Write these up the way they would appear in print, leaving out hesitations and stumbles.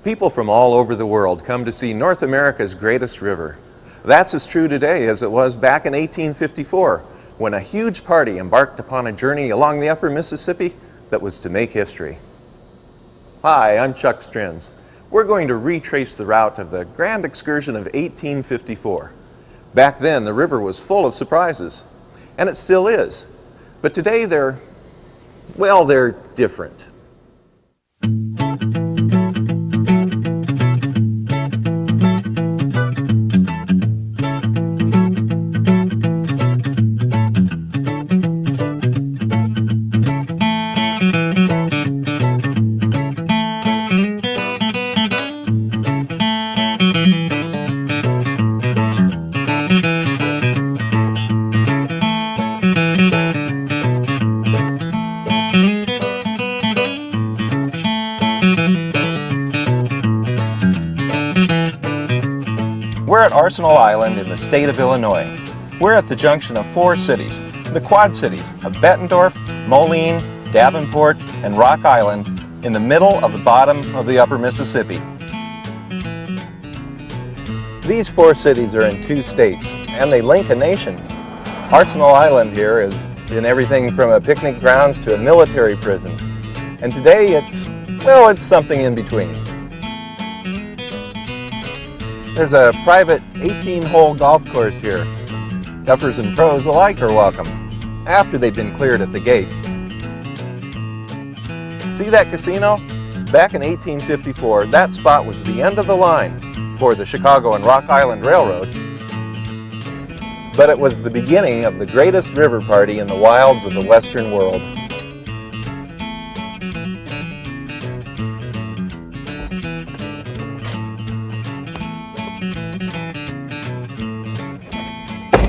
People from all over the world come to see North America's greatest river. That's as true today as it was back in 1854, when a huge party embarked upon a journey along the upper Mississippi that was to make history. Hi, I'm Chuck Strinz. We're going to retrace the route of the Grand Excursion of 1854. Back then, the river was full of surprises, and it still is. But today they're different. We're at Arsenal Island in the state of Illinois. We're at the junction of four cities, the Quad Cities of Bettendorf, Moline, Davenport, and Rock Island, in the middle of the bottom of the upper Mississippi. These four cities are in two states, and they link a nation. Arsenal Island here is in everything from a picnic grounds to a military prison. And today it's something in between. There's a private 18-hole golf course here. Duffers and pros alike are welcome, after they've been cleared at the gate. See that casino? Back in 1854, that spot was the end of the line for the Chicago and Rock Island Railroad. But it was the beginning of the greatest river party in the wilds of the Western world.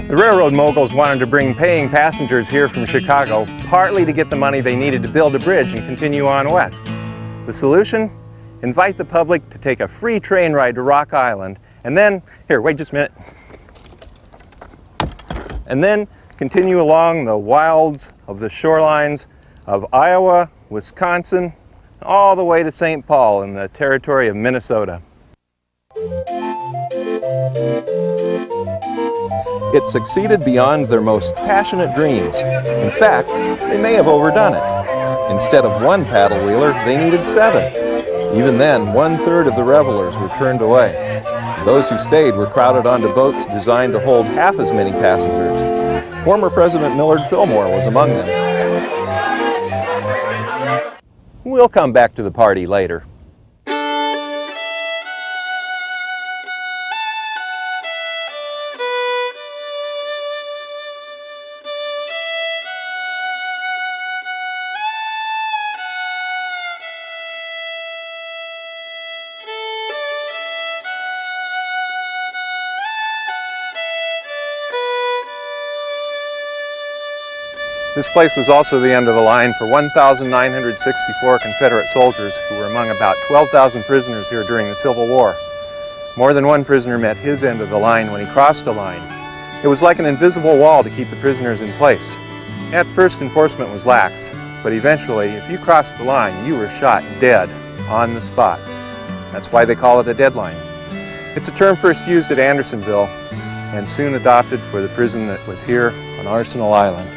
The railroad moguls wanted to bring paying passengers here from Chicago, partly to get the money they needed to build a bridge and continue on west. The solution? Invite the public to take a free train ride to Rock Island, and then, wait just a minute, and then continue along the wilds of the shorelines of Iowa, Wisconsin, all the way to St. Paul in the territory of Minnesota. It succeeded beyond their most passionate dreams. In fact, they may have overdone it. Instead of one paddle wheeler, they needed 7. Even then, 1/3 of the revelers were turned away. Those who stayed were crowded onto boats designed to hold half as many passengers. Former President Millard Fillmore was among them. We'll come back to the party later. This place was also the end of the line for 1,964 Confederate soldiers who were among about 12,000 prisoners here during the Civil War. More than one prisoner met his end of the line when he crossed the line. It was like an invisible wall to keep the prisoners in place. At first, enforcement was lax, but eventually, if you crossed the line, you were shot dead on the spot. That's why they call it a deadline. It's a term first used at Andersonville and soon adopted for the prison that was here on Arsenal Island.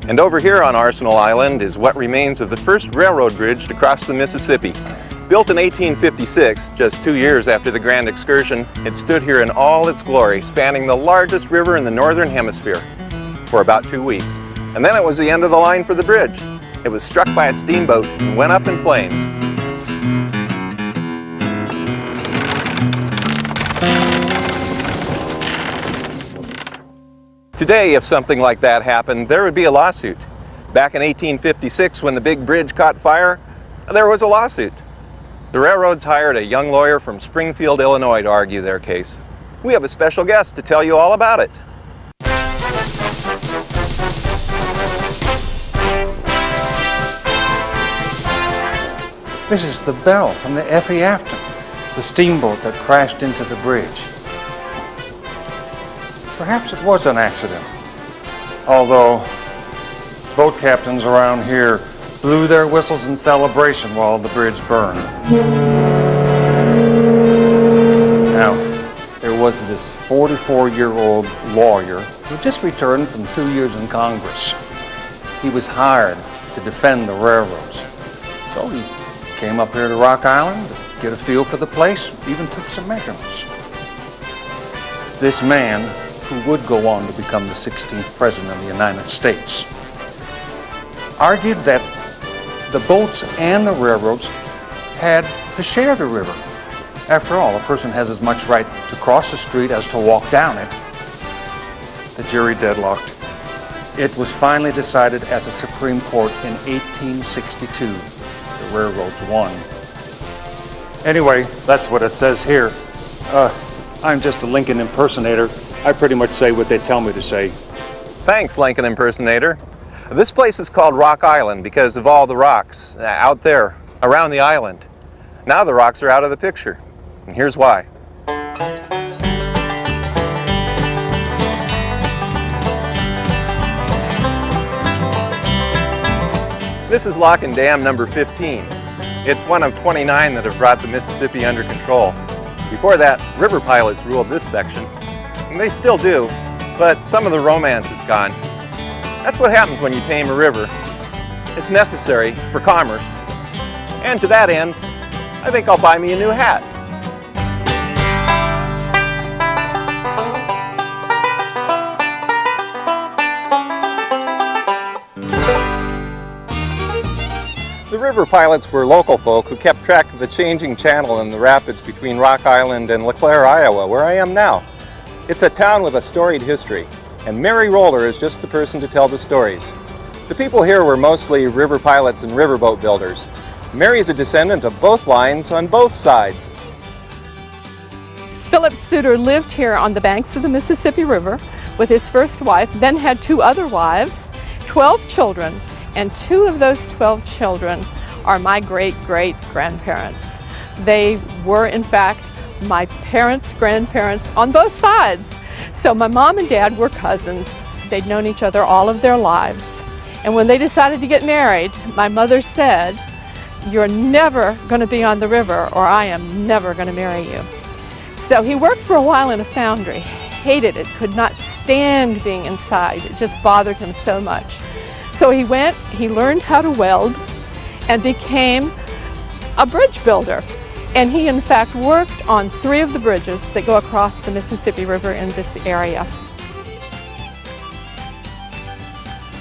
And over here on Arsenal Island is what remains of the first railroad bridge to cross the Mississippi. Built in 1856, just 2 years after the Grand Excursion, it stood here in all its glory, spanning the largest river in the northern hemisphere for about 2 weeks. And then it was the end of the line for the bridge. It was struck by a steamboat and went up in flames. Today, if something like that happened, there would be a lawsuit. Back in 1856, when the big bridge caught fire, there was a lawsuit. The railroads hired a young lawyer from Springfield, Illinois to argue their case. We have a special guest to tell you all about it. This is the bell from the Effie Afton, the steamboat that crashed into the bridge. Perhaps it was an accident, although boat captains around here blew their whistles in celebration while the bridge burned. Now, there was this 44-year-old lawyer who just returned from 2 years in Congress. He was hired to defend the railroads. So he came up here to Rock Island to get a feel for the place, even took some measurements. This man, who would go on to become the 16th President of the United States, argued that the boats and the railroads had to share the river. After all, a person has as much right to cross the street as to walk down it. The jury deadlocked. It was finally decided at the Supreme Court in 1862. The railroads won. Anyway, that's what it says here. I'm just a Lincoln impersonator. I pretty much say what they tell me to say. Thanks, Lincoln impersonator. This place is called Rock Island because of all the rocks out there around the island. Now the rocks are out of the picture, and here's why. This is Lock and Dam number 15. It's one of 29 that have brought the Mississippi under control. Before that, river pilots ruled this section, and they still do, but some of the romance is gone. That's what happens when you tame a river. It's necessary for commerce. And to that end, I think I'll buy me a new hat. The river pilots were local folk who kept track of the changing channel in the rapids between Rock Island and LeClaire, Iowa, where I am now. It's a town with a storied history, and Mary Roller is just the person to tell the stories. The people here were mostly river pilots and riverboat builders. Mary is a descendant of both lines on both sides. Philip Suter lived here on the banks of the Mississippi River with his first wife, then had 2 other wives, 12 children, and 2 of those 12 children are my great-great-grandparents. They were, in fact, my parents' grandparents on both sides. So my mom and dad were cousins. They'd known each other all of their lives. And when they decided to get married, my mother said, "You're never going to be on the river, or I am never going to marry you." So he worked for a while in a foundry, hated it, could not stand being inside. It just bothered him so much. So he learned how to weld, and became a bridge builder. And he, in fact, worked on 3 of the bridges that go across the Mississippi River in this area.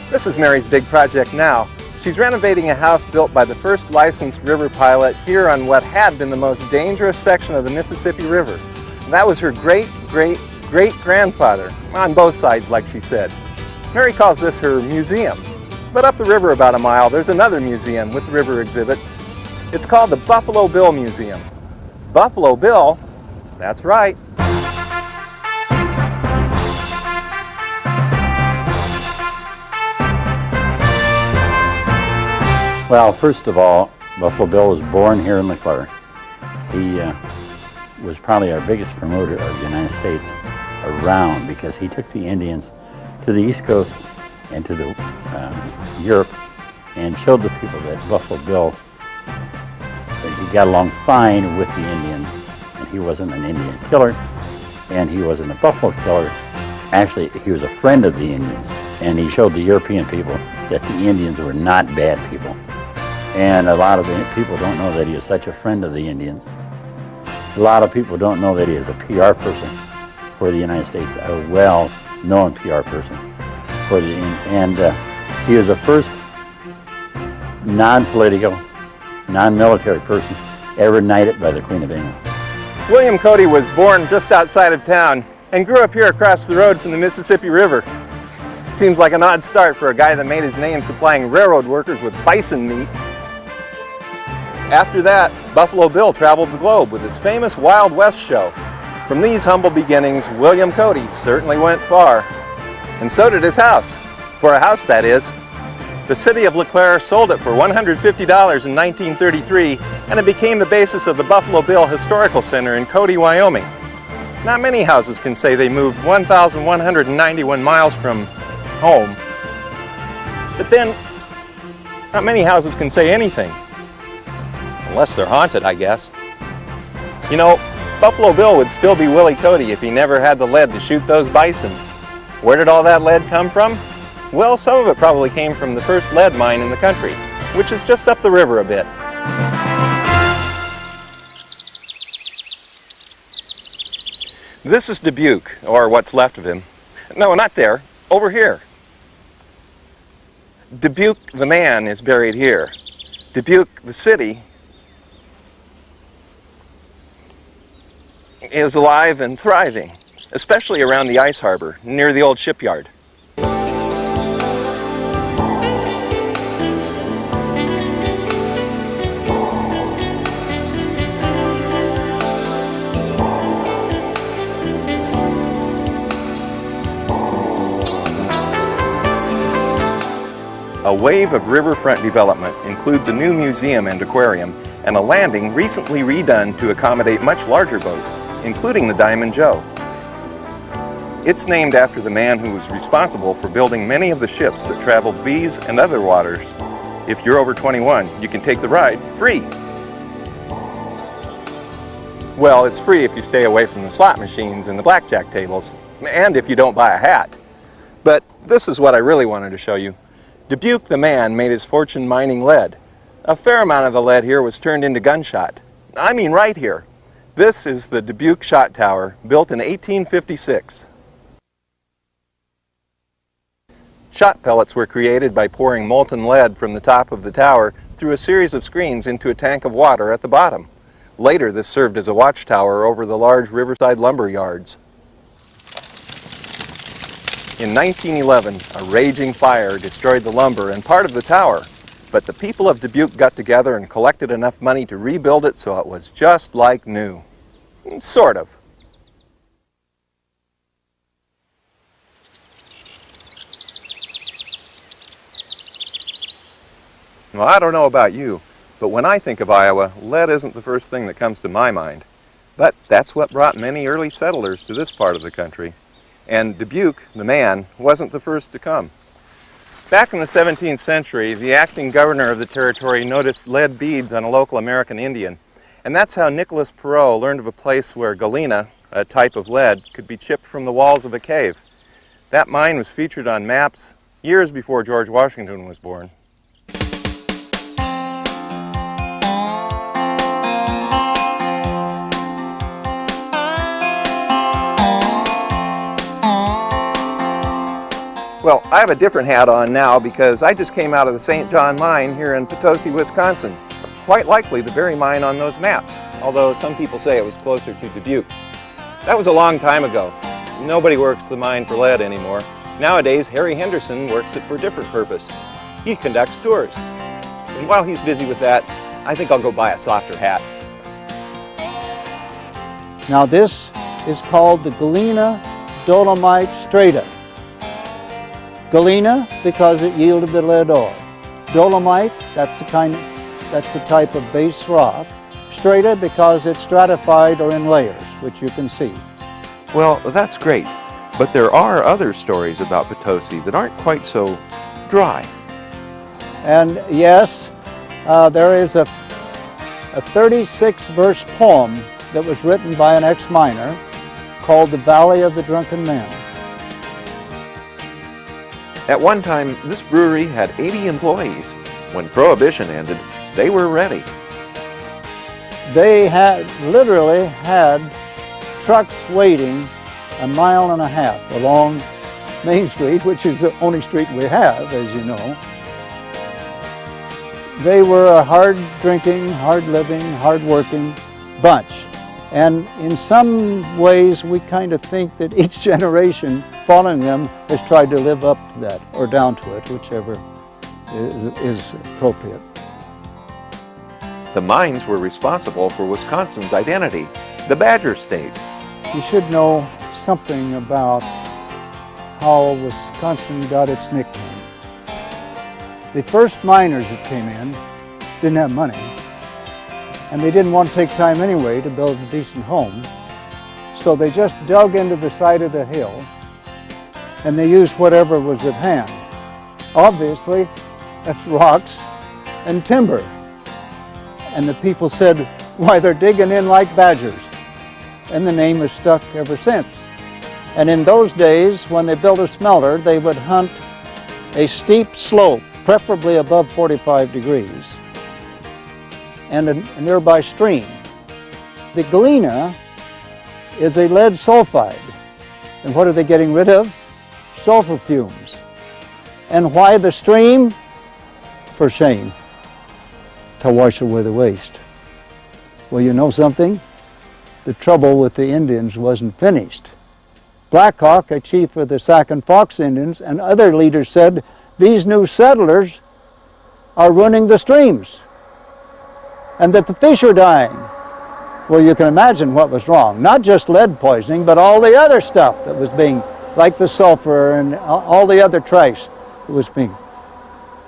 This is Mary's big project now. She's renovating a house built by the first licensed river pilot here on what had been the most dangerous section of the Mississippi River. And that was her great-great-great-grandfather, on both sides, like she said. Mary calls this her museum. But up the river about a mile, there's another museum with river exhibits. It's called the Buffalo Bill Museum. Buffalo Bill? That's right. Well, first of all, Buffalo Bill was born here in LeClaire. He was probably our biggest promoter of the United States around, because he took the Indians to the East Coast and to the Europe and showed the people that Buffalo Bill, that he got along fine with the Indians, and he wasn't an Indian killer, and he wasn't a buffalo killer. Actually, he was a friend of the Indians, and he showed the European people that the Indians were not bad people. And a lot of people don't know that he was such a friend of the Indians. A lot of people don't know that he is a PR person for the United States, a well-known PR person for the and he was the first non-political, non-military person ever knighted by the Queen of England. William Cody was born just outside of town and grew up here across the road from the Mississippi River. Seems like an odd start for a guy that made his name supplying railroad workers with bison meat. After that, Buffalo Bill traveled the globe with his famous Wild West show. From these humble beginnings, William Cody certainly went far. And so did his house. For a house, that is. The city of LeClaire sold it for $150 in 1933, and it became the basis of the Buffalo Bill Historical Center in Cody, Wyoming. Not many houses can say they moved 1,191 miles from home. But then, not many houses can say anything. Unless they're haunted, I guess. You know, Buffalo Bill would still be Willie Cody if he never had the lead to shoot those bison. Where did all that lead come from? Well, some of it probably came from the first lead mine in the country, which is just up the river a bit. This is Dubuque, or what's left of him. No, not there, over here. Dubuque the man is buried here. Dubuque the city is alive and thriving, especially around the ice harbor, near the old shipyard. A wave of riverfront development includes a new museum and aquarium and a landing recently redone to accommodate much larger boats, including the Diamond Joe. It's named after the man who was responsible for building many of the ships that traveled these and other waters. If you're over 21, you can take the ride free. Well, it's free if you stay away from the slot machines and the blackjack tables, and if you don't buy a hat. But this is what I really wanted to show you. Dubuque the man made his fortune mining lead. A fair amount of the lead here was turned into gunshot. I mean right here. This is the Dubuque Shot Tower, built in 1856. Shot pellets were created by pouring molten lead from the top of the tower through a series of screens into a tank of water at the bottom. Later, this served as a watchtower over the large riverside lumber yards. In 1911, a raging fire destroyed the lumber and part of the tower, but the people of Dubuque got together and collected enough money to rebuild it so it was just like new. Sort of. Well, I don't know about you, but when I think of Iowa, lead isn't the first thing that comes to my mind. But that's what brought many early settlers to this part of the country. And Dubuque, the man, wasn't the first to come. Back in the 17th century, the acting governor of the territory noticed lead beads on a local American Indian. And that's how Nicholas Perot learned of a place where galena, a type of lead, could be chipped from the walls of a cave. That mine was featured on maps years before George Washington was born. Well, I have a different hat on now because I just came out of the St. John mine here in Potosi, Wisconsin. Quite likely the very mine on those maps, although some people say it was closer to Dubuque. That was a long time ago. Nobody works the mine for lead anymore. Nowadays, Harry Henderson works it for a different purpose. He conducts tours. And while he's busy with that, I think I'll go buy a softer hat. Now this is called the Galena Dolomite Strata. Galena because it yielded the lead ore. Dolomite, that's the type of base rock. Strata because it's stratified or in layers, which you can see. Well, that's great, but there are other stories about Potosi that aren't quite so dry. And yes, there is a 36-verse poem that was written by an ex-miner called The Valley of the Drunken Men. At one time, this brewery had 80 employees. When Prohibition ended, they were ready. They literally had trucks waiting 1.5 miles along Main Street, which is the only street we have, as you know. They were a hard-drinking, hard-living, hard-working bunch. And in some ways, we kind of think that each generation following them has tried to live up to that, or down to it, whichever is appropriate. The mines were responsible for Wisconsin's identity, the Badger State. You should know something about how Wisconsin got its nickname. The first miners that came in didn't have money, and they didn't want to take time anyway to build a decent home. So they just dug into the side of the hill and they used whatever was at hand. Obviously, that's rocks and timber. And the people said, why, they're digging in like badgers. And the name has stuck ever since. And in those days, when they built a smelter, they would hunt a steep slope, preferably above 45 degrees, and a nearby stream. The galena is a lead sulfide. And what are they getting rid of? Sulfur fumes. And why the stream? For shame, to wash away the waste. Well, you know something? The trouble with the Indians wasn't finished. Black Hawk, a chief of the Sac and Fox Indians, and other leaders said, these new settlers are ruining the streams, and that the fish are dying. Well, you can imagine what was wrong. Not just lead poisoning, but all the other stuff that was being, like the sulfur and all the other trash that was being.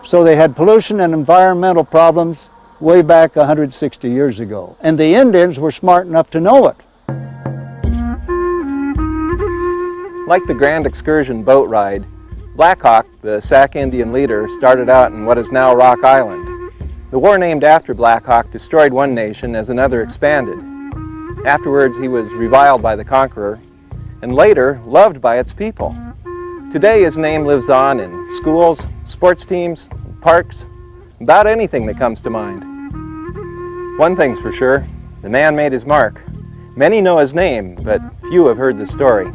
So they had pollution and environmental problems way back 160 years ago. And the Indians were smart enough to know it. Like the Grand Excursion boat ride, Black Hawk, the Sac Indian leader, started out in what is now Rock Island. The war named after Black Hawk destroyed one nation as another expanded. Afterwards, he was reviled by the conqueror, and later loved by its people. Today, his name lives on in schools, sports teams, parks, about anything that comes to mind. One thing's for sure, the man made his mark. Many know his name, but few have heard the story.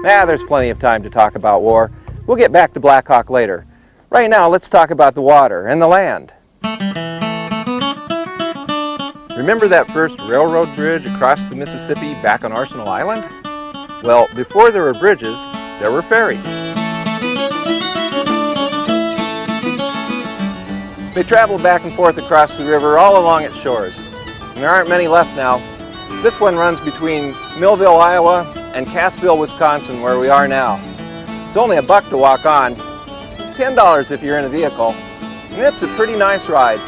There's plenty of time to talk about war. We'll get back to Black Hawk later. Right now, let's talk about the water and the land. Remember that first railroad bridge across the Mississippi back on Arsenal Island? Well, before there were bridges, there were ferries. They traveled back and forth across the river all along its shores. And there aren't many left now. This one runs between Millville, Iowa and Cassville, Wisconsin, where we are now. It's only $1 to walk on, $10 if you're in a vehicle, and it's a pretty nice ride.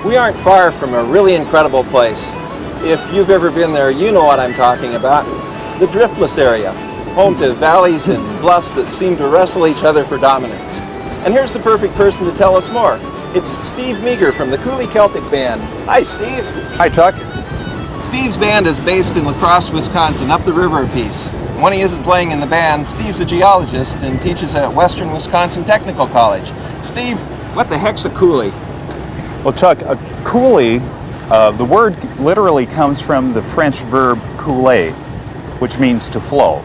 We aren't far from a really incredible place. If you've ever been there, you know what I'm talking about. The driftless area, home to valleys and bluffs that seem to wrestle each other for dominance. And here's the perfect person to tell us more. It's Steve Meager from the Cooley Celtic Band. Hi, Steve. Hi, Chuck. Steve's band is based in La Crosse, Wisconsin, up the river a piece. When he isn't playing in the band, Steve's a geologist and teaches at Western Wisconsin Technical College. Steve, what the heck's a coulee? Well, Chuck, a coulee, the word literally comes from the French verb couler, which means to flow.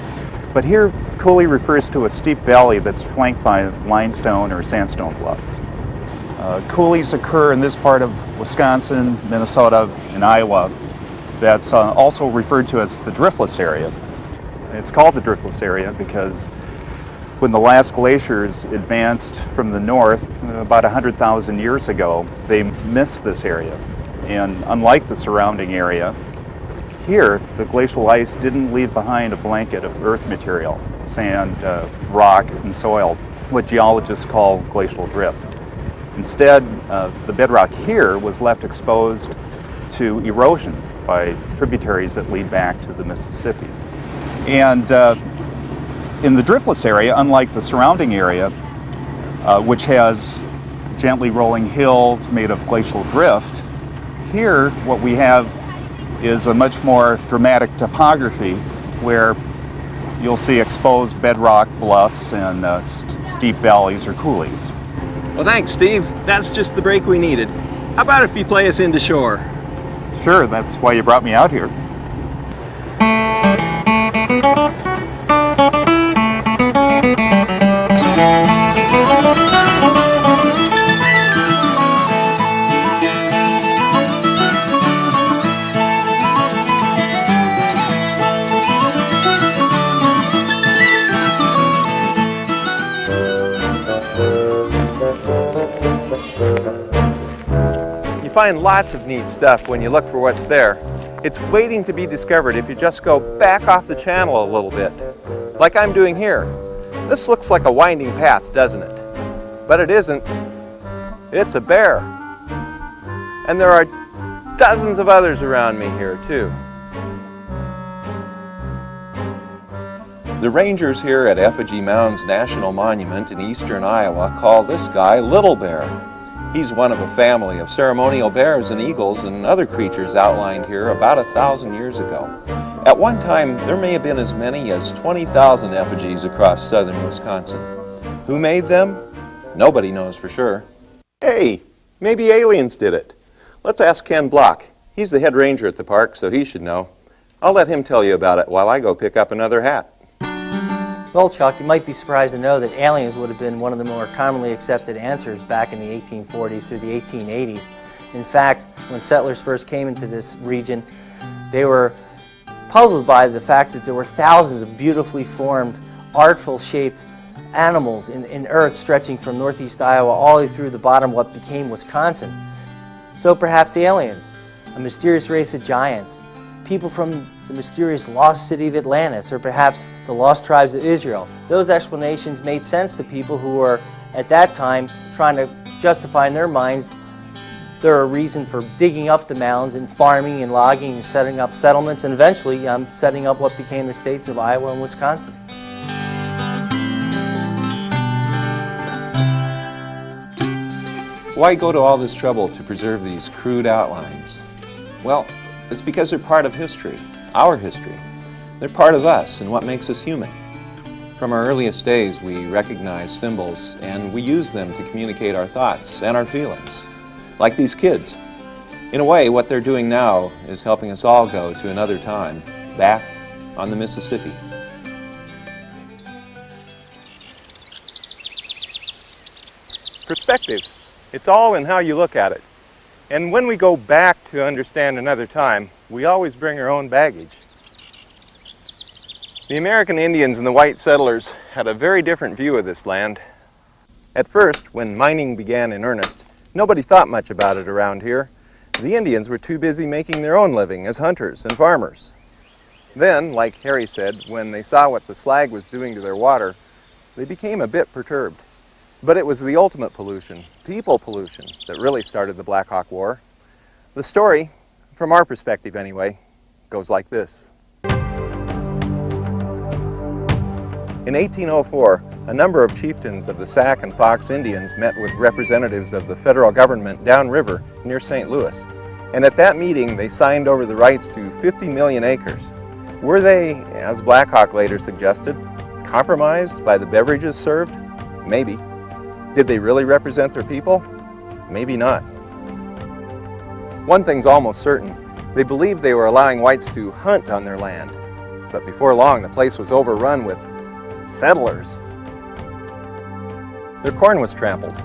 But here, coulee refers to a steep valley that's flanked by limestone or sandstone bluffs. Coulees occur in this part of Wisconsin, Minnesota, and Iowa. That's also referred to as the driftless area. It's called the driftless area because when the last glaciers advanced from the north about 100,000 years ago, they missed this area. And unlike the surrounding area, here the glacial ice didn't leave behind a blanket of earth material, sand, rock, and soil, what geologists call glacial drift. Instead, the bedrock here was left exposed to erosion by tributaries that lead back to the Mississippi. And in the driftless area, unlike the surrounding area, which has gently rolling hills made of glacial drift, here what we have is a much more dramatic topography where you'll see exposed bedrock bluffs and steep valleys or coulees. Well, thanks, Steve. That's just the break we needed. How about if you play us into shore? Sure, that's why you brought me out here. find lots of neat stuff when you look for what's there. It's waiting to be discovered if you just go back off the channel a little bit, like I'm doing here. This looks like a winding path, doesn't it? But it isn't. It's a bear. And there are dozens of others around me here, too. The rangers here at Effigy Mounds National Monument in eastern Iowa call this guy Little Bear. He's one of a family of ceremonial bears and eagles and other creatures outlined here about 1,000 years ago. At one time, there may have been as many as 20,000 effigies across southern Wisconsin. Who made them? Nobody knows for sure. Hey, maybe aliens did it. Let's ask Ken Block. He's the head ranger at the park, so he should know. I'll let him tell you about it while I go pick up another hat. Well, Chuck, you might be surprised to know that aliens would have been one of the more commonly accepted answers back in the 1840s through the 1880s. In fact, when settlers first came into this region, they were puzzled by the fact that there were thousands of beautifully formed, artful-shaped animals in earth stretching from northeast Iowa all the way through the bottom of what became Wisconsin. So perhaps aliens, a mysterious race of giants, people from the mysterious lost city of Atlantis, or perhaps the lost tribes of Israel. Those explanations made sense to people who were, at that time, trying to justify in their minds their reason for digging up the mounds and farming and logging and setting up settlements and eventually setting up what became the states of Iowa and Wisconsin. Why go to all this trouble to preserve these crude outlines? Well, it's because they're part of history, our history. They're part of us and what makes us human. From our earliest days, we recognize symbols and we use them to communicate our thoughts and our feelings. Like these kids. In a way, what they're doing now is helping us all go to another time, back on the Mississippi. Perspective. It's all in how you look at it. And when we go back to understand another time, we always bring our own baggage. The American Indians and the white settlers had a very different view of this land. At first, when mining began in earnest, nobody thought much about it around here. The Indians were too busy making their own living as hunters and farmers. Then, like Harry said, when they saw what the slag was doing to their water, they became a bit perturbed. But it was the ultimate pollution, people pollution, that really started the Black Hawk War. The story, from our perspective anyway, goes like this. In 1804, a number of chieftains of the Sac and Fox Indians met with representatives of the federal government downriver near St. Louis. And at that meeting, they signed over the rights to 50 million acres. Were they, as Black Hawk later suggested, compromised by the beverages served? Maybe. Did they really represent their people? Maybe not. One thing's almost certain. They believed they were allowing whites to hunt on their land. But before long, the place was overrun with settlers. Their corn was trampled.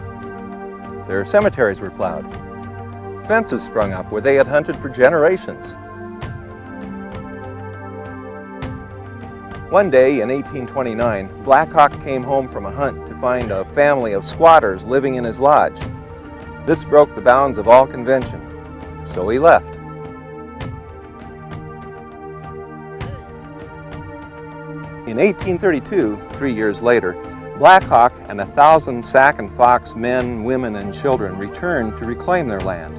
Their cemeteries were plowed. Fences sprung up where they had hunted for generations. One day in 1829, Black Hawk came home from a hunt to find a family of squatters living in his lodge. This broke the bounds of all convention, so he left. In 1832, 3 years later, Black Hawk and 1,000 Sac and Fox men, women, and children returned to reclaim their land.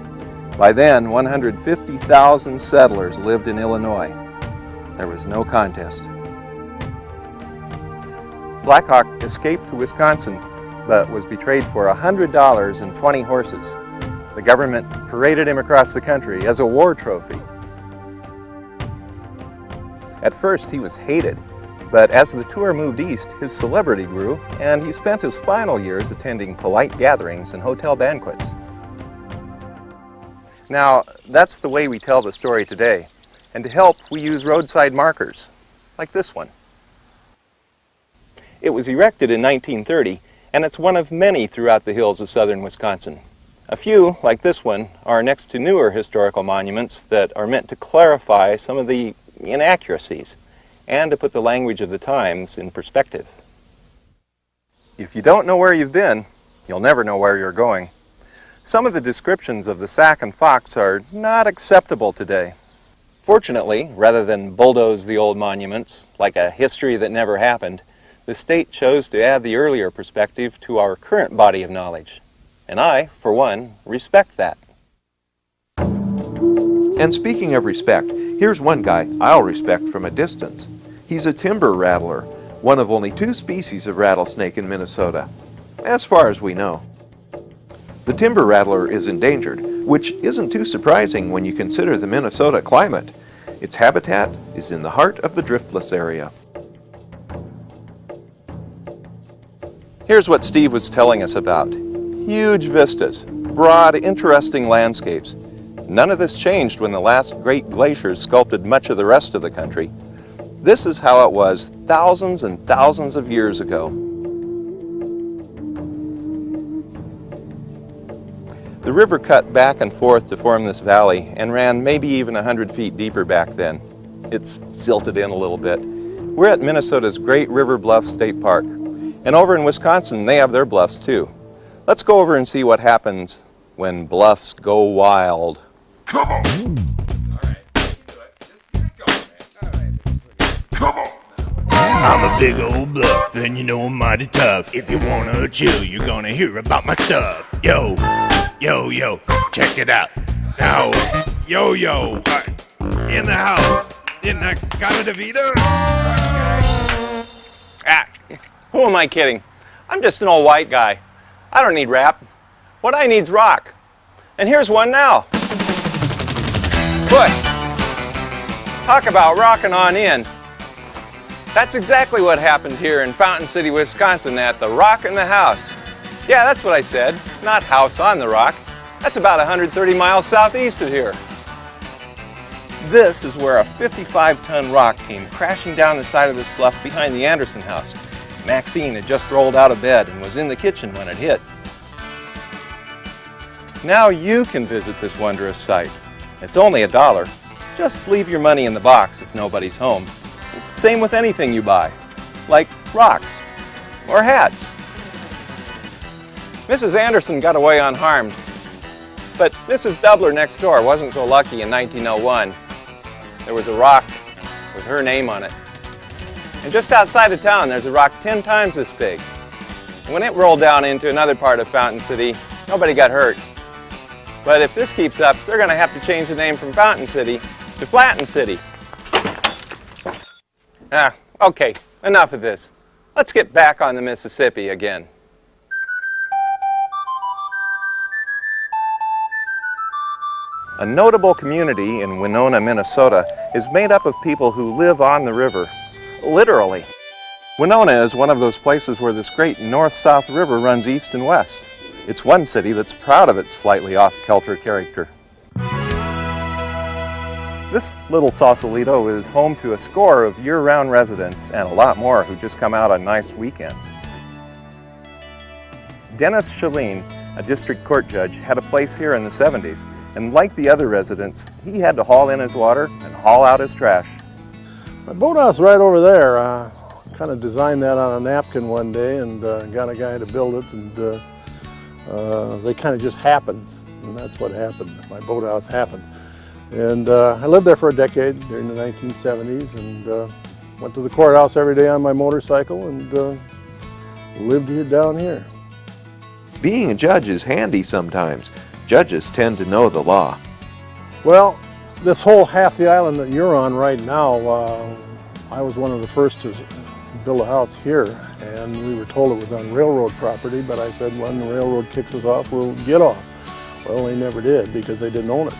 By then, 150,000 settlers lived in Illinois. There was no contest. Black Hawk escaped to Wisconsin, but was betrayed for $100 and 20 horses. The government paraded him across the country as a war trophy. At first, he was hated, but as the tour moved east, his celebrity grew, and he spent his final years attending polite gatherings and hotel banquets. Now, that's the way we tell the story today, and to help, we use roadside markers, like this one. It was erected in 1930, and it's one of many throughout the hills of southern Wisconsin. A few, like this one, are next to newer historical monuments that are meant to clarify some of the inaccuracies and to put the language of the times in perspective. If you don't know where you've been, you'll never know where you're going. Some of the descriptions of the Sac and Fox are not acceptable today. Fortunately, rather than bulldoze the old monuments like a history that never happened, the state chose to add the earlier perspective to our current body of knowledge. And I, for one, respect that. And speaking of respect, here's one guy I'll respect from a distance. He's a timber rattler, one of only 2 species of rattlesnake in Minnesota, as far as we know. The timber rattler is endangered, which isn't too surprising when you consider the Minnesota climate. Its habitat is in the heart of the driftless area. Here's what Steve was telling us about. Huge vistas, broad, interesting landscapes. None of this changed when the last great glaciers sculpted much of the rest of the country. This is how it was thousands and thousands of years ago. The river cut back and forth to form this valley and ran maybe even 100 feet deeper back then. It's silted in a little bit. We're at Minnesota's Great River Bluff State Park. And over in Wisconsin, they have their bluffs too. Let's go over and see what happens when bluffs go wild. Come on! Alright, do it. Just get going, man. Alright. Come on! I'm a big old bluff, and you know I'm mighty tough. If you wanna chill, you're gonna hear about my stuff. Yo, yo, yo, check it out. Now, yo, yo, in the house, in the Casa de Vida. Who am I kidding? I'm just an old white guy. I don't need rap. What I need's rock. And here's one now. Push. Talk about rocking on in. That's exactly what happened here in Fountain City, Wisconsin at the Rock in the House. Yeah, that's what I said, not house on the rock. That's about 130 miles southeast of here. This is where a 55-ton rock came crashing down the side of this bluff behind the Anderson house. Maxine had just rolled out of bed and was in the kitchen when it hit. Now you can visit this wondrous site. It's only $1. Just leave your money in the box if nobody's home. Same with anything you buy, like rocks or hats. Mrs. Anderson got away unharmed, but Mrs. Doubler next door wasn't so lucky in 1901. There was a rock with her name on it. And just outside of town, there's a rock 10 times this big. And when it rolled down into another part of Fountain City, nobody got hurt. But if this keeps up, they're going to have to change the name from Fountain City to Flatten City. Okay, enough of this. Let's get back on the Mississippi again. A notable community in Winona, Minnesota is made up of people who live on the river. Literally. Winona is one of those places where this great north-south river runs east and west. It's one city that's proud of its slightly off-kilter character. This little Sausalito is home to a score of year-round residents and a lot more who just come out on nice weekends. Dennis Shalene, a district court judge, had a place here in the 70s, and like the other residents, he had to haul in his water and haul out his trash. My boathouse right over there, kind of designed that on a napkin one day and got a guy to build it, and they kind of just happened, and that's what happened. My boathouse happened. And I lived there for a decade during the 1970s and went to the courthouse every day on my motorcycle and lived here down here. Being a judge is handy sometimes. Judges tend to know the law. Well, this whole half the island that you're on right now, I was one of the first to build a house here, and we were told it was on railroad property, but I said when the railroad kicks us off, we'll get off. Well, they never did because they didn't own it.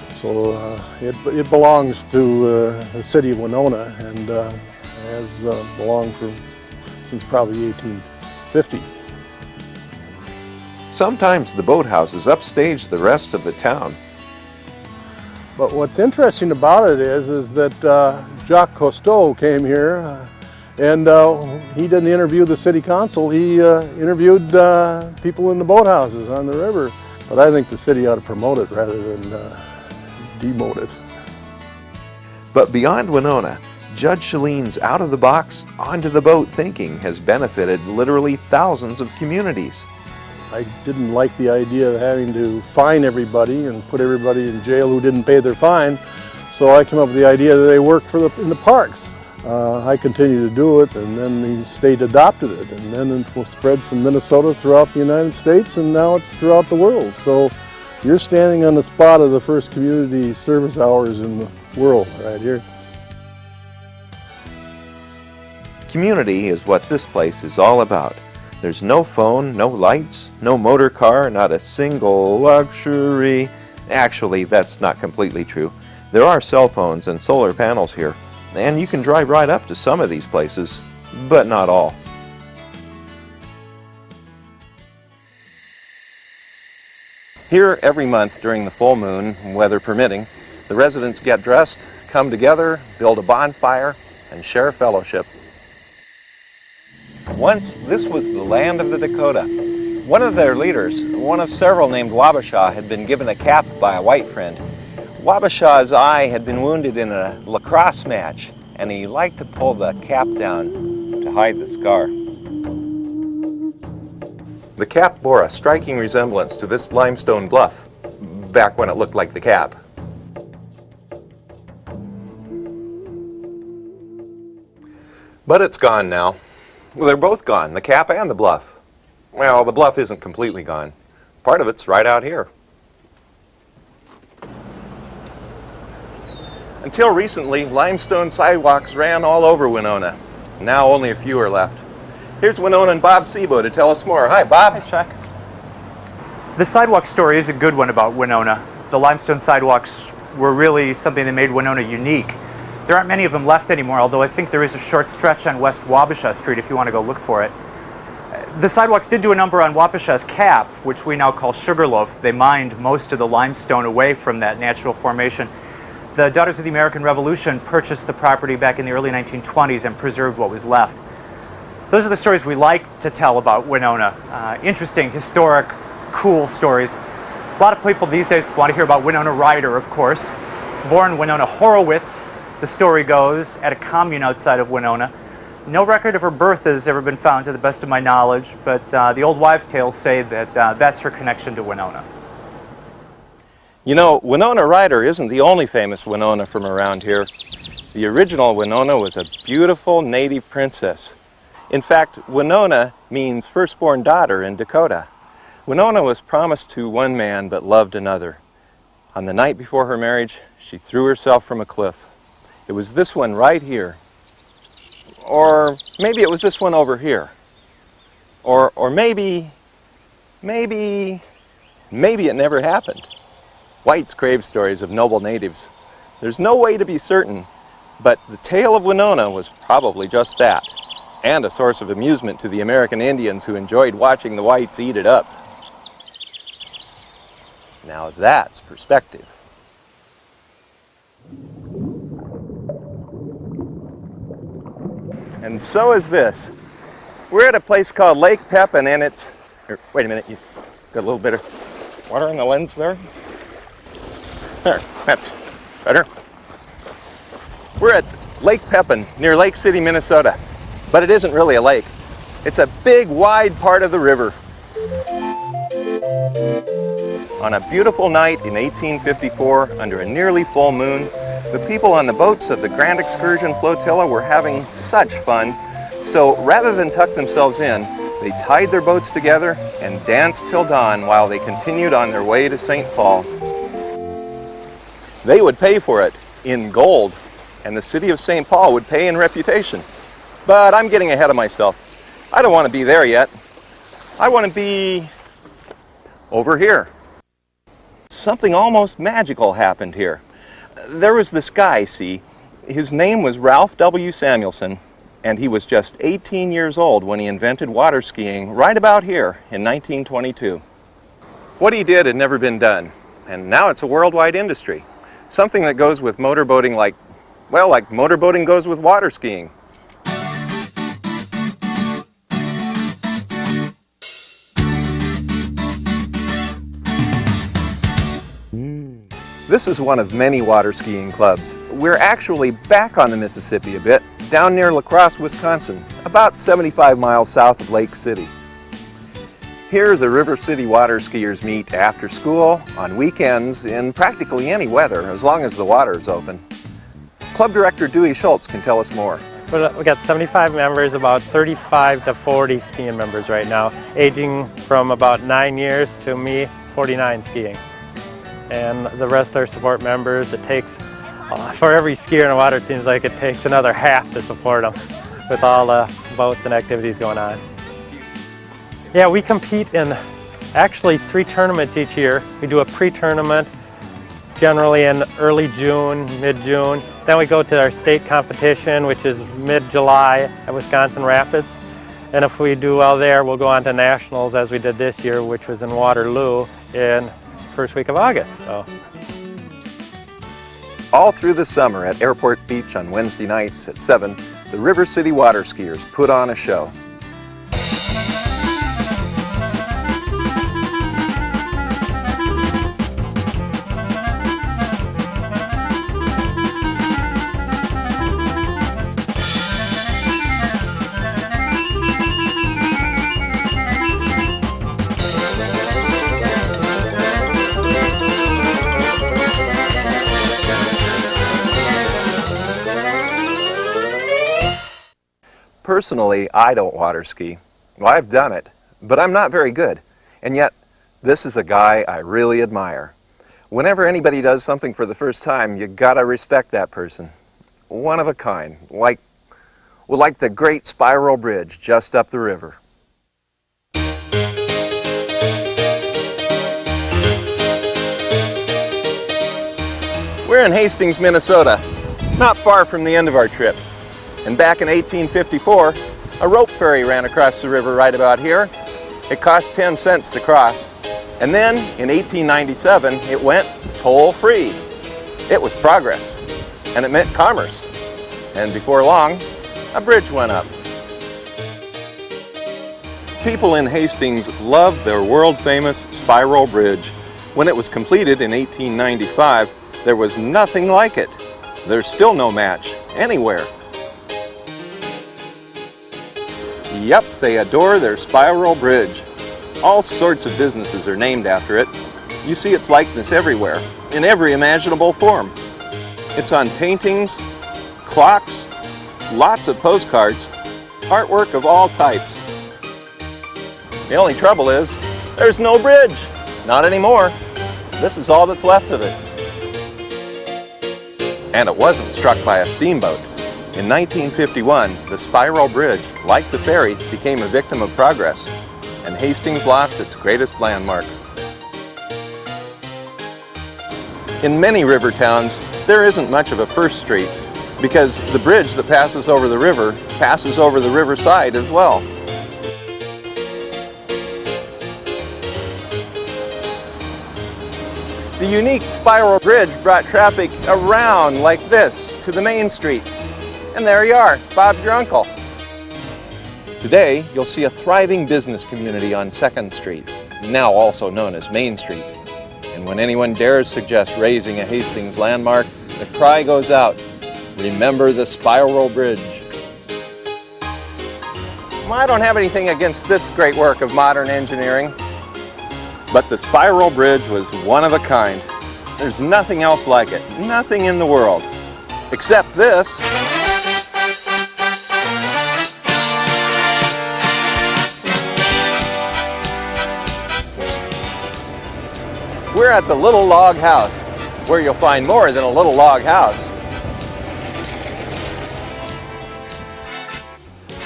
So it belongs to the city of Winona and has belonged since probably the 1850s. Sometimes the boathouses upstage the rest of the town. But what's interesting about it is that Jacques Cousteau came here and he didn't interview the city council, he interviewed people in the boathouses on the river. But I think the city ought to promote it rather than demote it. But beyond Winona, Judge Shalene's out-of-the-box, onto-the-boat thinking has benefited literally thousands of communities. I didn't like the idea of having to fine everybody and put everybody in jail who didn't pay their fine. So I came up with the idea that they work in the parks. I continued to do it, and then the state adopted it, and then it was spread from Minnesota throughout the United States, and now it's throughout the world. So you're standing on the spot of the first community service hours in the world right here. Community is what this place is all about. There's no phone, no lights, no motor car, not a single luxury. Actually, that's not completely true. There are cell phones and solar panels here, and you can drive right up to some of these places, but not all. Here, every month during the full moon, weather permitting, the residents get dressed, come together, build a bonfire, and share fellowship. Once, this was the land of the Dakota. One of their leaders, one of several named Wabasha, had been given a cap by a white friend. Wabasha's eye had been wounded in a lacrosse match, and he liked to pull the cap down to hide the scar. The cap bore a striking resemblance to this limestone bluff, back when it looked like the cap. But it's gone now. Well, they're both gone, the cap and the bluff. Well, the bluff isn't completely gone. Part of it's right out here. Until recently, limestone sidewalks ran all over Winona. Now only a few are left. Here's Winona and Bob Sebo to tell us more. Hi, Bob. Hi, Chuck. The sidewalk story is a good one about Winona. The limestone sidewalks were really something that made Winona unique. There aren't many of them left anymore, although I think there is a short stretch on West Wabasha Street if you want to go look for it. The sidewalks did do a number on Wabasha's cap, which we now call Sugarloaf. They mined most of the limestone away from that natural formation. The Daughters of the American Revolution purchased the property back in the early 1920s and preserved what was left. Those are the stories we like to tell about Winona. Interesting, historic, cool stories. A lot of people these days want to hear about Winona Ryder, of course. Born Winona Horowitz, the story goes, at a commune outside of Winona. No record of her birth has ever been found to the best of my knowledge, but the old wives' tales say that that's her connection to Winona. You know, Winona Ryder isn't the only famous Winona from around here. The original Winona was a beautiful native princess. In fact, Winona means firstborn daughter in Dakota. Winona was promised to one man but loved another. On the night before her marriage, she threw herself from a cliff. It was this one right here. Or maybe it was this one over here. Or maybe it never happened. Whites crave stories of noble natives. There's no way to be certain, but the tale of Winona was probably just that, and a source of amusement to the American Indians who enjoyed watching the whites eat it up. Now that's perspective. And so is this. We're at a place called Lake Pepin, and it's... wait a minute, you got a little bit of water in the lens there? There, that's better. We're at Lake Pepin, near Lake City, Minnesota. But it isn't really a lake. It's a big, wide part of the river. On a beautiful night in 1854, under a nearly full moon, the people on the boats of the Grand Excursion flotilla were having such fun, so rather than tuck themselves in, they tied their boats together and danced till dawn while they continued on their way to St. Paul. They would pay for it in gold, and the city of St. Paul would pay in reputation. But I'm getting ahead of myself. I don't want to be there yet. I want to be over here. Something almost magical happened here. There was this guy, see, his name was Ralph W. Samuelson, and he was just 18 years old when he invented water skiing right about here in 1922. What he did had never been done, and now it's a worldwide industry. Something that goes with motorboating like motorboating goes with water skiing. This is one of many water skiing clubs. We're actually back on the Mississippi a bit, down near La Crosse, Wisconsin, about 75 miles south of Lake City. Here, the River City water skiers meet after school, on weekends, in practically any weather, as long as the water is open. Club Director Dewey Schultz can tell us more. We got 75 members, about 35 to 40 skiing members right now, aging from about 9 years to me, 49 skiing. And the rest are support members. It takes, for every skier in the water, it seems like it takes another half to support them with all the boats and activities going on. Yeah, we compete in actually 3 tournaments each year. We do a pre-tournament generally in early June, mid-June. Then we go to our state competition, which is mid-July at Wisconsin Rapids. And if we do well there, we'll go on to nationals as we did this year, which was in Waterloo in first week of August. So. All through the summer at Airport Beach on Wednesday nights at 7, the River City water skiers put on a show. Personally, I don't water ski. Well, I've done it, but I'm not very good. And yet, this is a guy I really admire. Whenever anybody does something for the first time, you gotta respect that person. One of a kind, like the great spiral bridge just up the river. We're in Hastings, Minnesota, not far from the end of our trip. And back in 1854, a rope ferry ran across the river right about here. It cost 10 cents to cross. And then, in 1897, it went toll-free. It was progress, and it meant commerce. And before long, a bridge went up. People in Hastings loved their world-famous spiral bridge. When it was completed in 1895, there was nothing like it. There's still no match anywhere. Yep, they adore their spiral bridge. All sorts of businesses are named after it. You see its likeness everywhere, in every imaginable form. It's on paintings, clocks, lots of postcards, artwork of all types. The only trouble is, there's no bridge. Not anymore. This is all that's left of it. And it wasn't struck by a steamboat. In 1951, the spiral bridge, like the ferry, became a victim of progress, and Hastings lost its greatest landmark. In many river towns, there isn't much of a first street, because the bridge that passes over the riverside as well. The unique spiral bridge brought traffic around like this to the main street. And there you are, Bob's your uncle. Today, you'll see a thriving business community on 2nd Street, now also known as Main Street. And when anyone dares suggest raising a Hastings landmark, the cry goes out, remember the spiral bridge. Well, I don't have anything against this great work of modern engineering, but the spiral bridge was one of a kind. There's nothing else like it, nothing in the world, except this. We're at the Little Log House, where you'll find more than a little log house.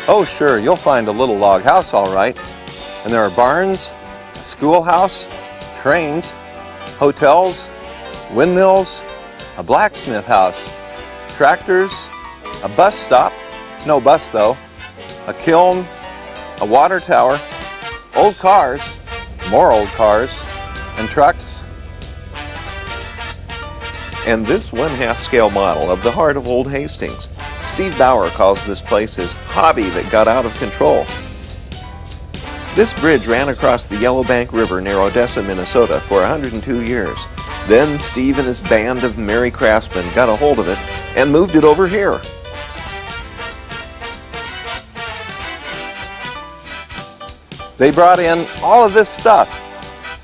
Oh sure, you'll find a little log house all right. And there are barns, a schoolhouse, trains, hotels, windmills, a blacksmith house, tractors, a bus stop, no bus though, a kiln, a water tower, old cars, more old cars, and trucks. And this 1/2 scale model of the heart of Old Hastings. Steve Bauer calls this place his hobby that got out of control. This bridge ran across the Yellowbank River near Odessa, Minnesota for 102 years. Then Steve and his band of merry craftsmen got a hold of it and moved it over here. They brought in all of this stuff.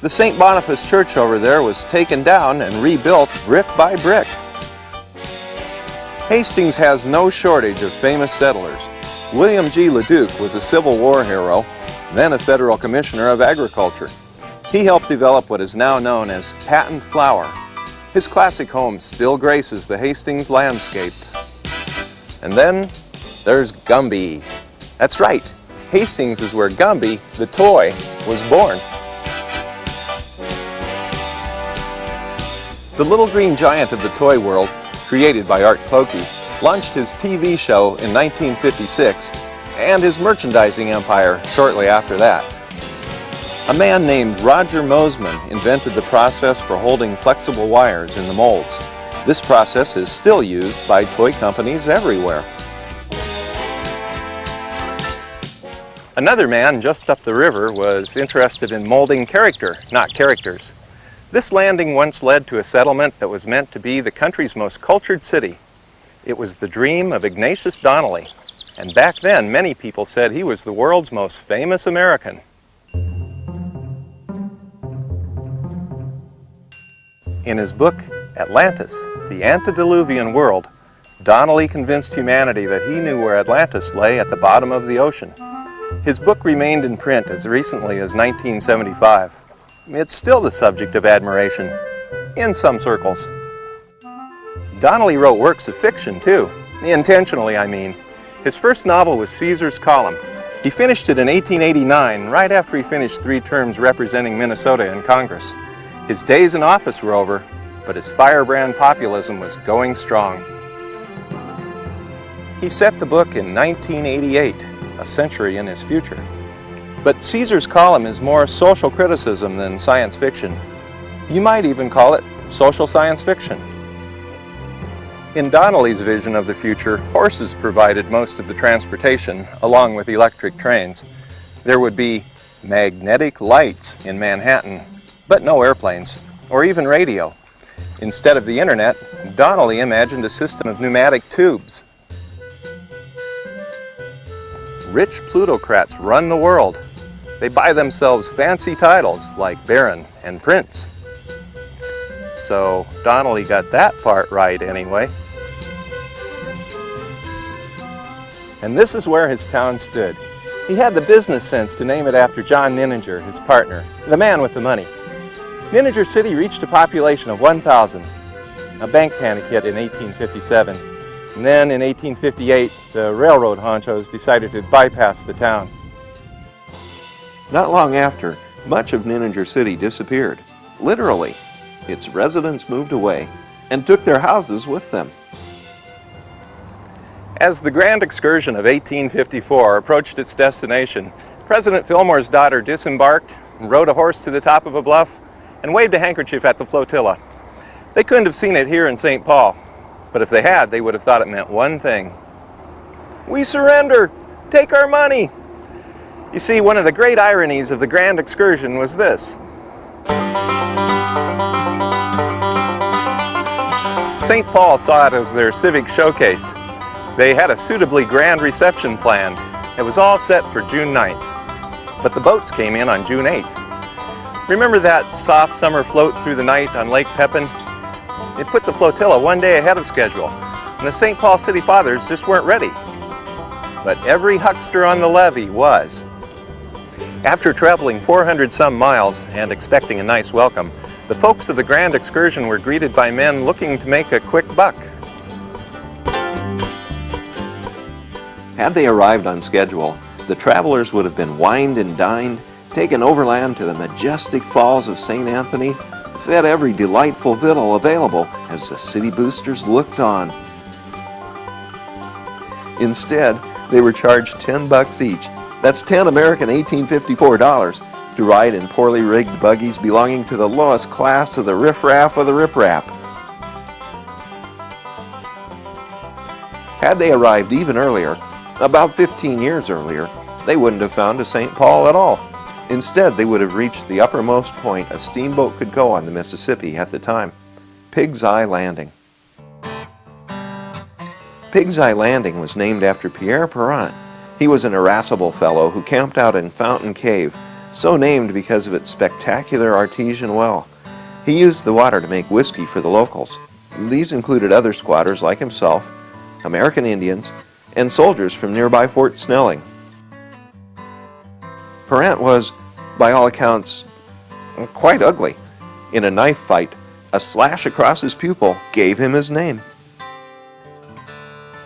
The St. Boniface Church over there was taken down and rebuilt brick by brick. Hastings has no shortage of famous settlers. William G. Leduc was a Civil War hero, then a federal commissioner of agriculture. He helped develop what is now known as patent flour. His classic home still graces the Hastings landscape. And then there's Gumby. That's right, Hastings is where Gumby, the toy, was born. The little green giant of the toy world, created by Art Clokey, launched his TV show in 1956 and his merchandising empire shortly after that. A man named Roger Mosman invented the process for holding flexible wires in the molds. This process is still used by toy companies everywhere. Another man just up the river was interested in molding character, not characters. This landing once led to a settlement that was meant to be the country's most cultured city. It was the dream of Ignatius Donnelly, and back then many people said he was the world's most famous American. In his book, Atlantis, the Antediluvian World, Donnelly convinced humanity that he knew where Atlantis lay at the bottom of the ocean. His book remained in print as recently as 1975. It's still the subject of admiration, in some circles. Donnelly wrote works of fiction, too. Intentionally, I mean. His first novel was Caesar's Column. He finished it in 1889, right after he finished 3 terms representing Minnesota in Congress. His days in office were over, but his firebrand populism was going strong. He set the book in 1988, a century in his future. But Caesar's Column is more social criticism than science fiction. You might even call it social science fiction. In Donnelly's vision of the future, horses provided most of the transportation, along with electric trains. There would be magnetic lights in Manhattan, but no airplanes, or even radio. Instead of the internet, Donnelly imagined a system of pneumatic tubes. Rich plutocrats run the world. They buy themselves fancy titles like Baron and Prince. So Donnelly got that part right anyway. And this is where his town stood. He had the business sense to name it after John Nininger, his partner, the man with the money. Nininger City reached a population of 1,000. A bank panic hit in 1857. And then in 1858, the railroad honchos decided to bypass the town. Not long after, much of Nininger City disappeared. Literally, its residents moved away and took their houses with them. As the Grand Excursion of 1854 approached its destination, President Fillmore's daughter disembarked, rode a horse to the top of a bluff, and waved a handkerchief at the flotilla. They couldn't have seen it here in St. Paul, but if they had, they would have thought it meant one thing. "We surrender! Take our money!" You see, one of the great ironies of the Grand Excursion was this. St. Paul saw it as their civic showcase. They had a suitably grand reception planned. It was all set for June 9th. But the boats came in on June 8th. Remember that soft summer float through the night on Lake Pepin? It put the flotilla one day ahead of schedule, and the St. Paul City Fathers just weren't ready. But every huckster on the levee was. After traveling 400 some miles and expecting a nice welcome, the folks of the Grand Excursion were greeted by men looking to make a quick buck. Had they arrived on schedule, the travelers would have been wined and dined, taken overland to the majestic falls of St. Anthony, fed every delightful victual available as the city boosters looked on. Instead, they were charged $10 each. That's 10 American 1854 dollars to ride in poorly rigged buggies belonging to the lowest class of the riffraff of the riprap. Had they arrived even earlier, about 15 years earlier, they wouldn't have found a St. Paul at all. Instead, they would have reached the uppermost point a steamboat could go on the Mississippi at the time, Pig's Eye Landing. Pig's Eye Landing was named after Pierre Perrin. He was an irascible fellow who camped out in Fountain Cave, so named because of its spectacular artesian well. He used the water to make whiskey for the locals. These included other squatters like himself, American Indians, and soldiers from nearby Fort Snelling. Parent was, by all accounts, quite ugly. In a knife fight, a slash across his pupil gave him his name.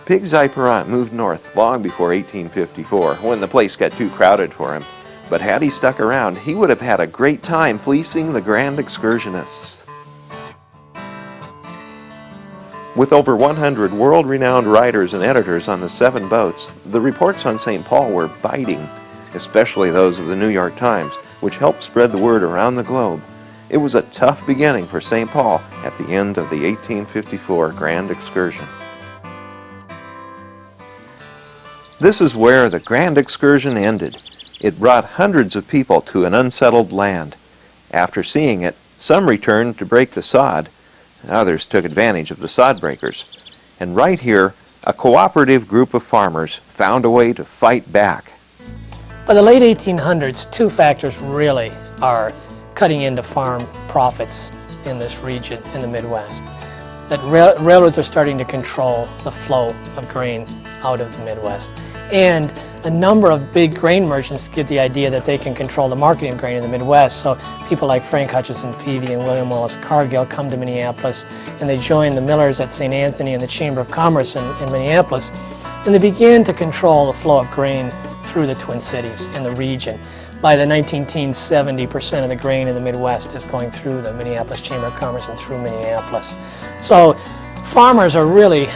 Pig's Eye Parent moved north long before 1854, when the place got too crowded for him. But had he stuck around, he would have had a great time fleecing the Grand Excursionists. With over 100 world-renowned writers and editors on the 7 boats, the reports on St. Paul were biting, especially those of the New York Times, which helped spread the word around the globe. It was a tough beginning for St. Paul at the end of the 1854 Grand Excursion. This is where the Grand Excursion ended. It brought hundreds of people to an unsettled land. After seeing it, some returned to break the sod. Others took advantage of the sod breakers. And right here, a cooperative group of farmers found a way to fight back. By the late 1800s, 2 factors really are cutting into farm profits in this region in the Midwest. That railroads are starting to control the flow of grain out of the Midwest. And a number of big grain merchants get the idea that they can control the marketing of grain in the Midwest. So people like Frank Hutchison Peavy and William Wallace Cargill come to Minneapolis, and they join the millers at St. Anthony and the Chamber of Commerce in Minneapolis, and they begin to control the flow of grain through the Twin Cities and the region. By the 19-teens, 70% of the grain in the Midwest is going through the Minneapolis Chamber of Commerce and through Minneapolis. So farmers are really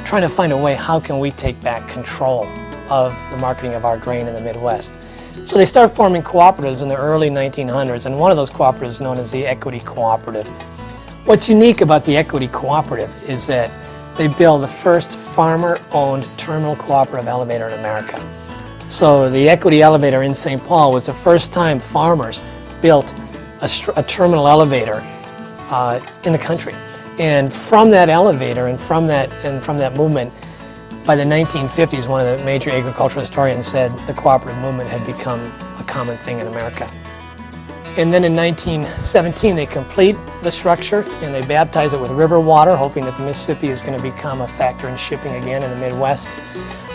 trying to find a way, how can we take back control of the marketing of our grain in the Midwest. So they start forming cooperatives in the early 1900s, and one of those cooperatives is known as the Equity Cooperative. What's unique about the Equity Cooperative is that they build the first farmer-owned terminal cooperative elevator in America. So the Equity Elevator in St. Paul was the first time farmers built a terminal elevator in the country. And from that elevator and from that movement, by the 1950s, one of the major agricultural historians said the cooperative movement had become a common thing in America. And then in 1917, they complete the structure and they baptize it with river water, hoping that the Mississippi is going to become a factor in shipping again in the Midwest.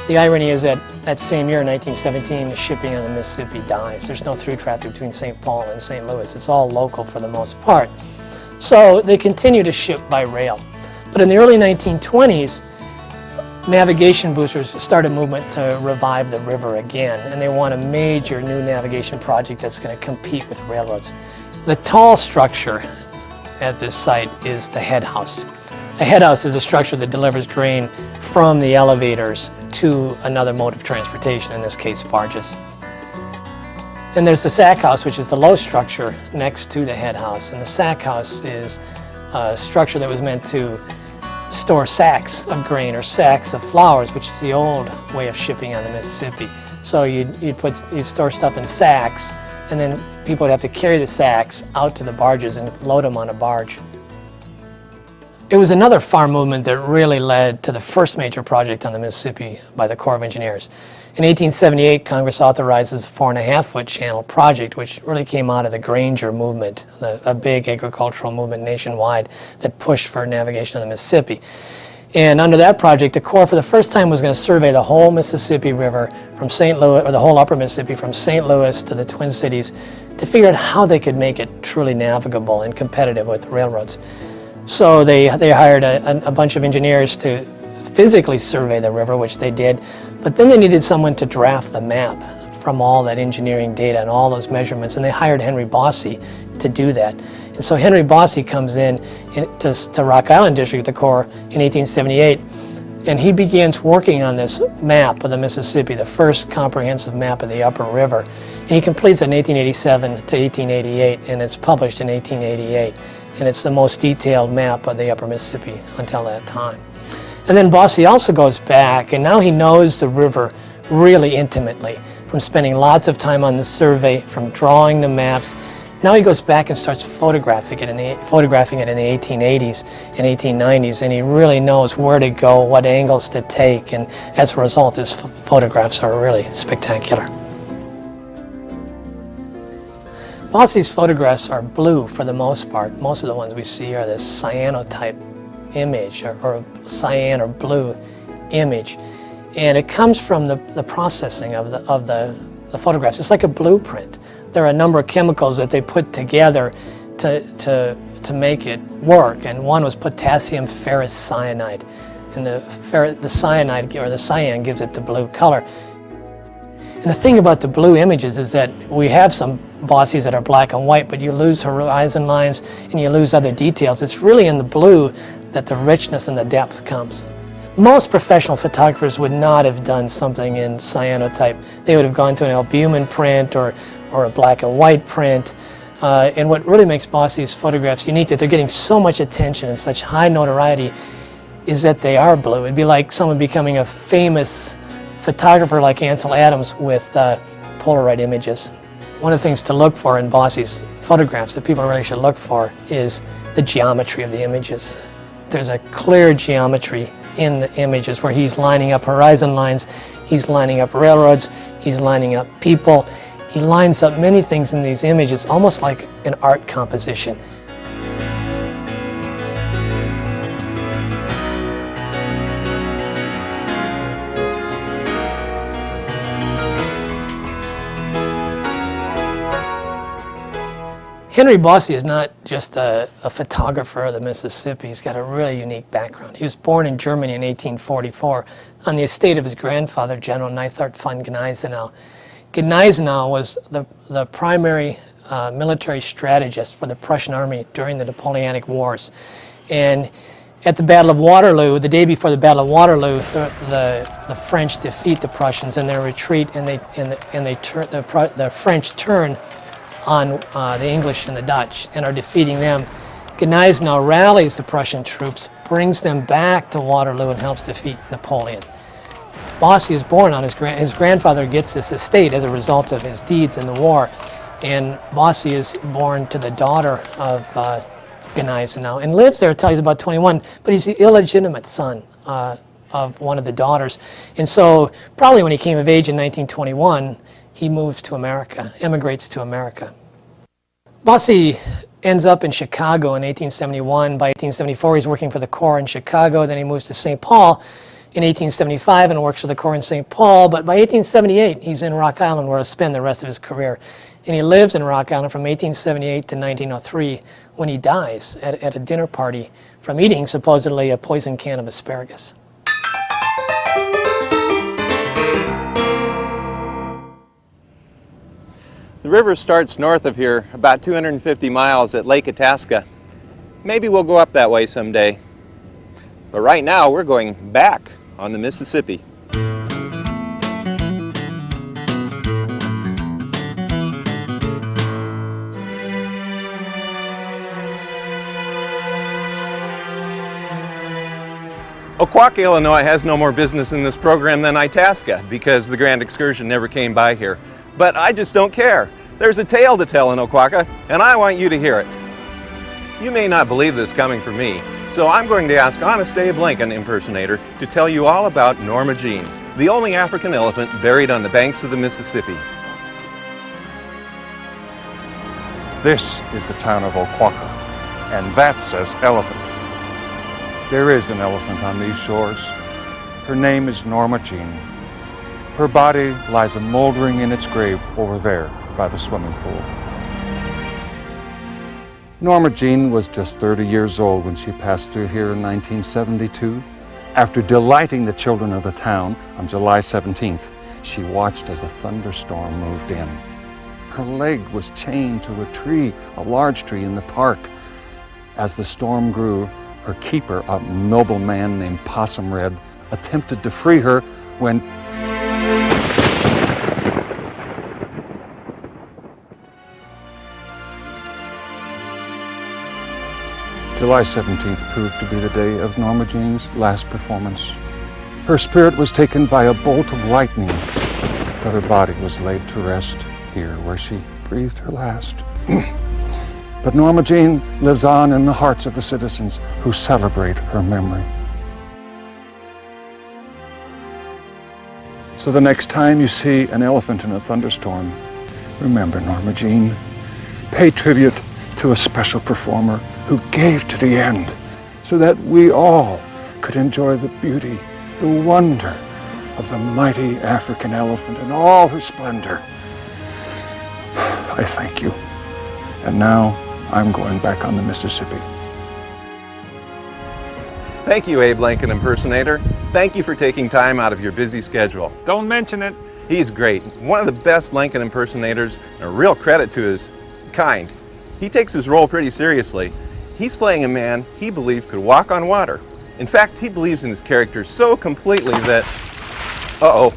The irony is that that same year, in 1917, the shipping on the Mississippi dies. There's no through traffic between St. Paul and St. Louis. It's all local for the most part. So they continue to ship by rail. But in the early 1920s, navigation boosters start a movement to revive the river again, and they want a major new navigation project that's going to compete with railroads. The tall structure at this site is the head house. A head house is a structure that delivers grain from the elevators to another mode of transportation, in this case barges. And there's the sack house, which is the low structure next to the head house. And the sack house is a structure that was meant to store sacks of grain or sacks of flours, which is the old way of shipping on the Mississippi. So you'd store stuff in sacks, and then people would have to carry the sacks out to the barges and load them on a barge. It was another farm movement that really led to the first major project on the Mississippi by the Corps of Engineers. In 1878, Congress authorizes a 4.5-foot channel project, which really came out of the Granger movement, a big agricultural movement nationwide that pushed for navigation of the Mississippi. And under that project, the Corps for the first time was going to survey the whole Mississippi River from St. Louis, or the whole upper Mississippi from St. Louis to the Twin Cities, to figure out how they could make it truly navigable and competitive with railroads. So they hired a bunch of engineers to physically survey the river, which they did, but then they needed someone to draft the map from all that engineering data and all those measurements, and they hired Henry Bossy to do that. And so Henry Bossy comes in to Rock Island District, the Corps, in 1878, and he begins working on this map of the Mississippi, the first comprehensive map of the upper river. And he completes it in 1887 to 1888, and it's published in 1888. And it's the most detailed map of the upper Mississippi until that time. And then Bossy also goes back, and now he knows the river really intimately, from spending lots of time on the survey, from drawing the maps, Now he goes back and starts photographing it in the 1880s and 1890s, and he really knows where to go, what angles to take, and as a result, his photographs are really spectacular. Bosse's photographs are blue for the most part. Most of the ones we see are this cyanotype image, or cyan or blue image, and it comes from the processing of the photographs. It's like a blueprint. There are a number of chemicals that they put together to make it work, and one was potassium ferrous cyanide, and the cyanide, or the cyan, gives it the blue color. And the thing about the blue images is that we have some Bosses that are black and white, but you lose horizon lines and you lose other details. It's really in the blue that the richness and the depth comes. Most professional photographers would not have done something in cyanotype. They would have gone to an albumin print or a black and white print. And what really makes Bosse's photographs unique, that they're getting so much attention and such high notoriety, is that they are blue. It'd be like someone becoming a famous photographer like Ansel Adams with Polaroid images. One of the things to look for in Bosse's photographs that people really should look for is the geometry of the images. There's a clear geometry in the images where he's lining up horizon lines, he's lining up railroads, he's lining up people. He lines up many things in these images, almost like an art composition. Henry Bosse is not just a photographer of the Mississippi. He's got a really unique background. He was born in Germany in 1844 on the estate of his grandfather, General Neithard von Gneisenau. Gneisenau was the primary military strategist for the Prussian army during the Napoleonic Wars. And at the Battle of Waterloo, the day before the Battle of Waterloo, the French defeat the Prussians in their retreat, and the French turn on the English and the Dutch and are defeating them. Gneisenau rallies the Prussian troops, brings them back to Waterloo, and helps defeat Napoleon. Bosse is born on his grandfather gets this estate as a result of his deeds in the war, and Bosse is born to the daughter of Gneisenau and lives there until he's about 21, but he's the illegitimate son of one of the daughters. And so probably when he came of age in 1921, he moves to America, emigrates to America. Bosse ends up in Chicago in 1871. By 1874, he's working for the Corps in Chicago. Then he moves to St. Paul in 1875 and works for the Corps in St. Paul. But by 1878, he's in Rock Island, where he'll spend the rest of his career. And he lives in Rock Island from 1878 to 1903, when he dies at a dinner party from eating supposedly a poisoned can of asparagus. The river starts north of here, about 250 miles at Lake Itasca. Maybe we'll go up that way someday. But right now, we're going back on the Mississippi. Oquawka, Illinois has no more business in this program than Itasca because the Grand Excursion never came by here. But I just don't care. There's a tale to tell in Oquawka, and I want you to hear it. You may not believe this coming from me, so I'm going to ask Honest Abe Lincoln impersonator to tell you all about Norma Jean, the only African elephant buried on the banks of the Mississippi. This is the town of Oquawka, and that says elephant. There is an elephant on these shores. Her name is Norma Jean. Her body lies moldering in its grave over there by the swimming pool. Norma Jean was just 30 years old when she passed through here in 1972. After delighting the children of the town on July 17th, she watched as a thunderstorm moved in. Her leg was chained to a tree, a large tree in the park. As the storm grew, her keeper, a noble man named Possum Red, attempted to free her when July 17th proved to be the day of Norma Jean's last performance. Her spirit was taken by a bolt of lightning, but her body was laid to rest here where she breathed her last. But Norma Jean lives on in the hearts of the citizens who celebrate her memory. So the next time you see an elephant in a thunderstorm, remember Norma Jean. Pay tribute to a special performer who gave to the end so that we all could enjoy the beauty, the wonder of the mighty African elephant in all her splendor. I thank you. And now I'm going back on the Mississippi. Thank you, Abe Lincoln impersonator. Thank you for taking time out of your busy schedule. Don't mention it. He's great. One of the best Lincoln impersonators, and a real credit to his kind. He takes his role pretty seriously. He's playing a man he believed could walk on water. In fact, he believes in his character so completely that, uh-oh,